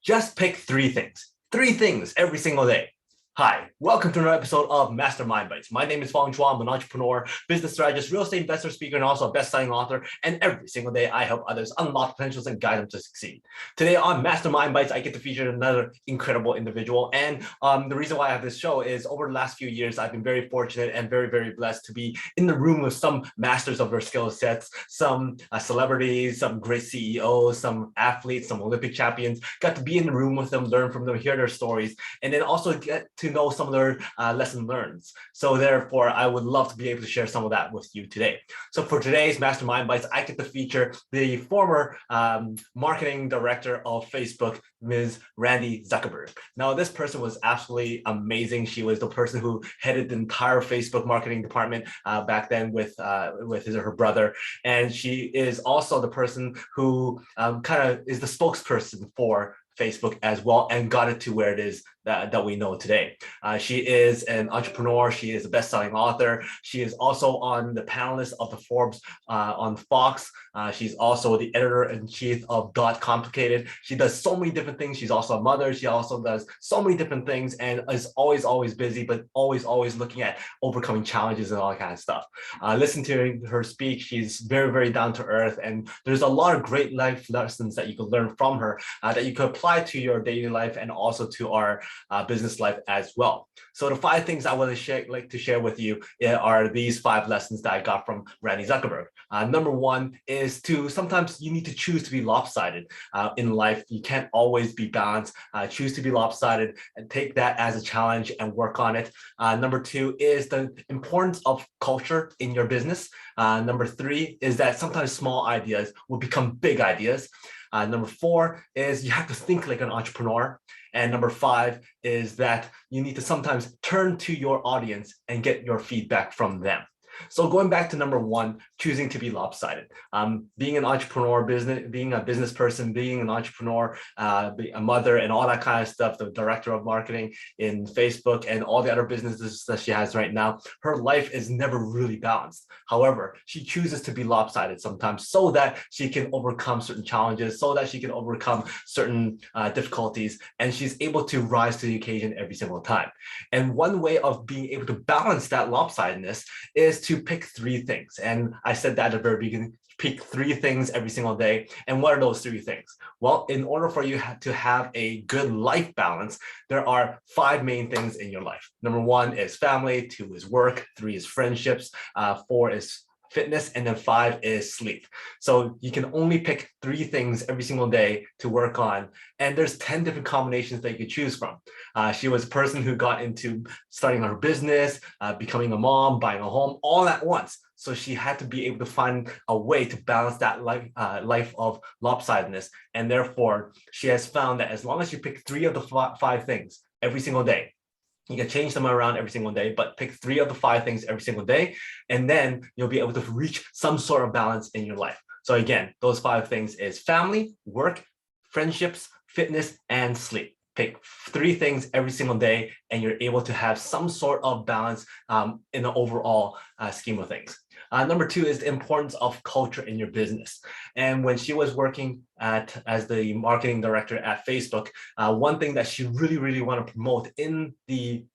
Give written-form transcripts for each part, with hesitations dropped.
Just pick three things. Three things every single day. Hi, welcome to another episode of MasterMindBites. My name is Fong. I'm an entrepreneur, business strategist, real estate investor, speaker, and also a best-selling author. And every single day, I help others unlock potentials and guide them to succeed. Today on MasterMindBites, I get to feature another incredible individual. And the reason why I have this show is over the last few years, I've been very fortunate and very, very blessed to be in the room with some masters of their skill sets, some celebrities, some great CEOs, some athletes, some Olympic champions. Got to be in the room with them, learn from them, hear their stories, and then also get to know some of their lesson learns. So therefore, I would love to be able to share some of that with you today. So for today's MasterMindBites, I get to feature the former marketing director of Facebook, Ms. Randi Zuckerberg. Now, this person was absolutely amazing. She was the person who headed the entire Facebook marketing department back then with her brother. And she is also the person who kind of is the spokesperson for Facebook as well and got it to where it is that we know today. She is an entrepreneur. She is a best-selling author. She is also on the panelist of the Forbes on Fox. She's also the editor-in-chief of Got Complicated. She does so many different things. She's also a mother. She also does so many different things and is always busy, but always looking at overcoming challenges and all that kind of stuff. Listen to her speak. She's very, very down to earth, and there's a lot of great life lessons that you can learn from her that you can apply to your daily life and also to our business life as well. So the 5 things I want to like to share with you are these 5 lessons that I got from Randi Zuckerberg. Number 1 is to sometimes you need to choose to be lopsided in life. You can't always be balanced. Choose to be lopsided and take that as a challenge and work on it. Number 2 is the importance of culture in your business. Number 3 is that sometimes small ideas will become big ideas. Number 4 is you have to think like an entrepreneur. And number 5 is that you need to sometimes turn to your audience and get your feedback from them. So going back to number 1, choosing to be lopsided. Being an entrepreneur, being a business person, being an entrepreneur, a mother and all that kind of stuff, the director of marketing in Facebook and all the other businesses that she has right now, her life is never really balanced. However, she chooses to be lopsided sometimes so that she can overcome certain challenges, so that she can overcome certain difficulties, and she's able to rise to the occasion every single time. And one way of being able to balance that lopsidedness is to pick 3 things. And I said that at the very beginning, pick 3 things every single day. And what are those 3 things? Well, in order for you to have a good life balance, there are 5 main things in your life. Number 1 is family, 2 is work, 3 is friendships, 4 is fitness, and then 5 is sleep. So you can only pick 3 things every single day to work on. And there's 10 different combinations that you could choose from. She was a person who got into starting her business, becoming a mom, buying a home, all at once. So she had to be able to find a way to balance that life of lopsidedness. And therefore, she has found that as long as you pick 3 of the 5 things every single day, you can change them around every single day, but pick 3 of the 5 things every single day, and then you'll be able to reach some sort of balance in your life. So again, those 5 things is family, work, friendships, fitness, and sleep. Pick 3 things every single day, and you're able to have some sort of balance in the overall scheme of things. Number 2 is the importance of culture in your business. And when she was working as the marketing director at Facebook, one thing that she really want to promote in the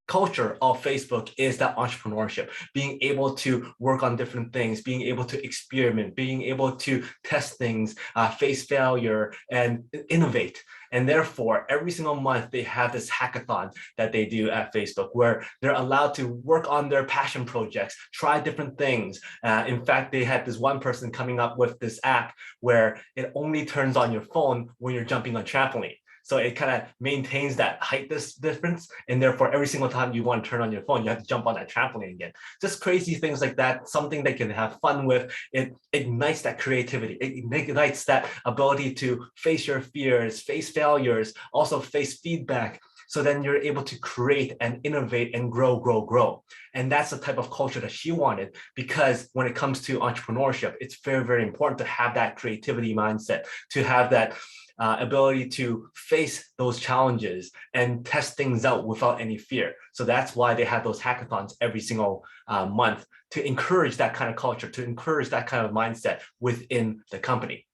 culture of Facebook is that entrepreneurship, being able to work on different things, being able to experiment, being able to test things, face failure, and innovate. And therefore, every single month, they have this hackathon that they do at Facebook where they're allowed to work on their passion projects, try different things. In fact, they had this one person coming up with this app where it only turns on your phone when you're jumping on trampoline. So it kind of maintains that height difference. And therefore, every single time you want to turn on your phone, you have to jump on that trampoline again. Just crazy things like that, something they can have fun with. It ignites that creativity. It ignites that ability to face your fears, face failures, also face feedback. So then you're able to create and innovate and grow. And that's the type of culture that she wanted, because when it comes to entrepreneurship, it's very, very important to have that creativity mindset, to have that ability to face those challenges and test things out without any fear. So that's why they have those hackathons every single month, to encourage that kind of culture, to encourage that kind of mindset within the company.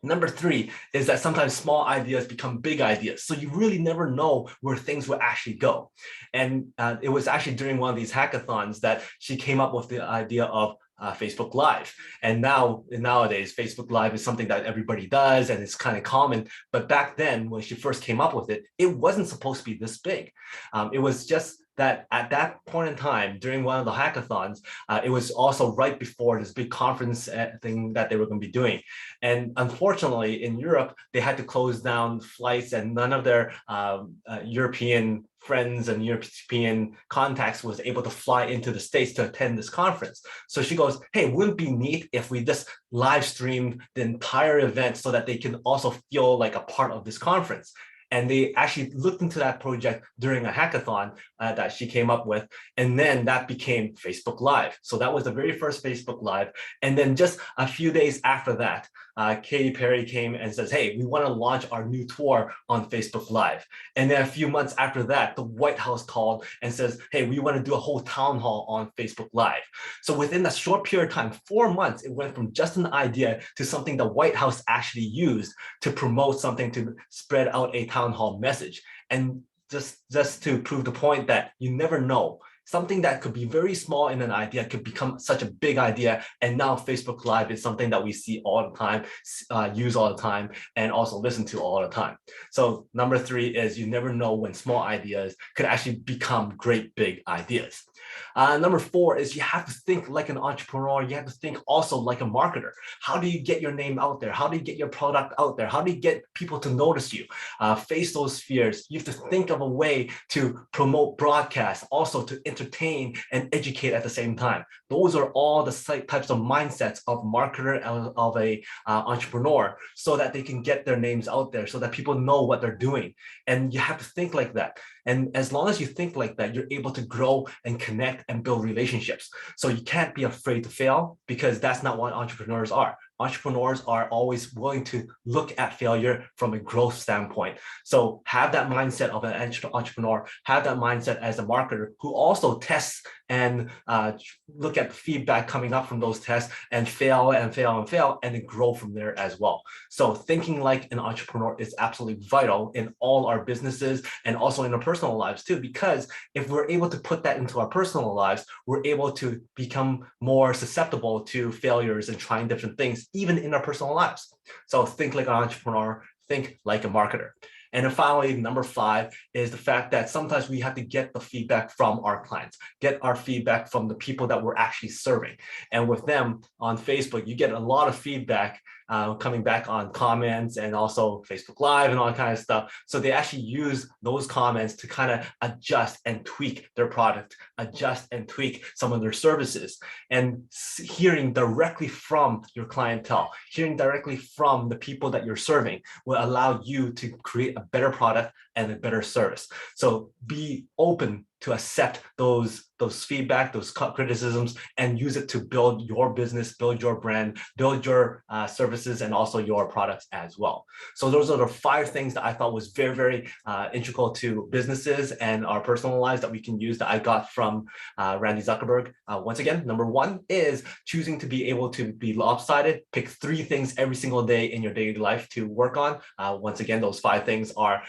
Number three is that sometimes small ideas become big ideas. So you really never know where things will actually go. And it was actually during one of these hackathons that she came up with the idea of Facebook Live. And nowadays, Facebook Live is something that everybody does and it's kind of common. But back then, when she first came up with it, it wasn't supposed to be this big. It was just that at that point in time, during one of the hackathons, it was also right before this big conference thing that they were going to be doing. And unfortunately, in Europe, they had to close down flights and none of their European friends and European contacts was able to fly into the States to attend this conference. So she goes, hey, wouldn't it be neat if we just live streamed the entire event so that they can also feel like a part of this conference? And they actually looked into that project during a hackathon that she came up with. And then that became Facebook Live. So that was the very first Facebook Live. And then just a few days after that, Katy Perry came and says, hey, we want to launch our new tour on Facebook Live. And then a few months after that, the White House called and says, hey, we want to do a whole town hall on Facebook Live. So within a short period of time, 4 months, it went from just an idea to something the White House actually used to promote something, to spread out a town hall message. And just to prove the point that you never know, something that could be very small in an idea could become such a big idea. And now Facebook Live is something that we see all the time, use all the time, and also listen to all the time. So number three is you never know when small ideas could actually become great big ideas. Number four is you have to think like an entrepreneur. You have to think also like a marketer. How do you get your name out there? How do you get your product out there? How do you get people to notice you? Face those fears. You have to think of a way to promote broadcast, also to entertain and educate at the same time. Those are all the types of mindsets of marketer, of a entrepreneur, so that they can get their names out there, so that people know what they're doing. And you have to think like that. And as long as you think like that, you're able to grow and connect and build relationships. So you can't be afraid to fail, because that's not what entrepreneurs are. Entrepreneurs are always willing to look at failure from a growth standpoint. So have that mindset of an entrepreneur, have that mindset as a marketer who also tests and look at the feedback coming up from those tests and fail and fail and fail, and then grow from there as well. So thinking like an entrepreneur is absolutely vital in all our businesses and also in our personal lives too, because if we're able to put that into our personal lives, we're able to become more susceptible to failures and trying different things, even in our personal lives. So think like an entrepreneur, think like a marketer. And then finally, number five is the fact that sometimes we have to get the feedback from our clients, get our feedback from the people that we're actually serving. And with them on Facebook, you get a lot of feedback coming back on comments and also Facebook Live and all that kind of stuff. So they actually use those comments to kind of adjust and tweak their product, adjust and tweak some of their services. And hearing directly from your clientele, hearing directly from the people that you're serving will allow you to create a better product and a better service. So be open to accept those feedback, those criticisms, and use it to build your business, build your brand, build your services, and also your products as well. So those are the 5 things that I thought was very, very integral to businesses and our personal lives that we can use, that I got from Randi Zuckerberg. Once again, number 1 is choosing to be able to be lopsided. Pick 3 things every single day in your daily life to work on. Once again, those 5 things are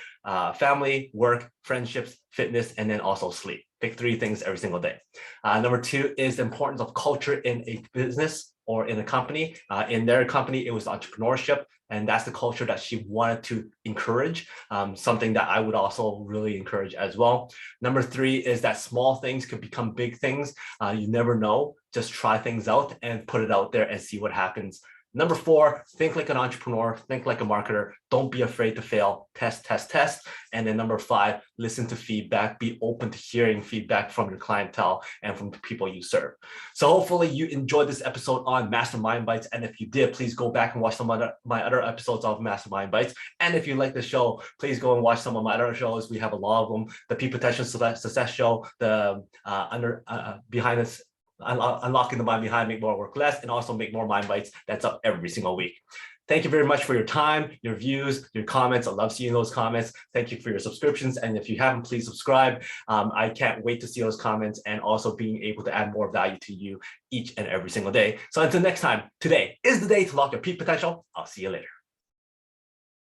family, work, friendships, fitness, and then also sleep. Pick 3 things every single day. Number 2 is the importance of culture in a business or in a company. In their company, it was entrepreneurship, and that's the culture that she wanted to encourage, something that I would also really encourage as well. Number 3 is that small things could become big things. You never know. Just try things out and put it out there and see what happens. Number 4, think like an entrepreneur, think like a marketer. Don't be afraid to fail. Test, test, test. And then number 5, listen to feedback. Be open to hearing feedback from your clientele and from the people you serve. So hopefully you enjoyed this episode on Mastermind Bites. And if you did, please go back and watch some of my other episodes of Mastermind Bites. And if you like the show, please go and watch some of my other shows. We have a lot of them. The Peak Potential Success Show, the Behind Us, Unlocking the Mind Behind Make More Work Less, and also Make More Mind Bites. That's up every single week. Thank you very much for your time, your views, your comments. I love seeing those comments. Thank you for your subscriptions. And if you haven't, please subscribe. I can't wait to see those comments and also being able to add more value to you each and every single day. So until next time, today is the day to lock your peak potential. I'll see you later.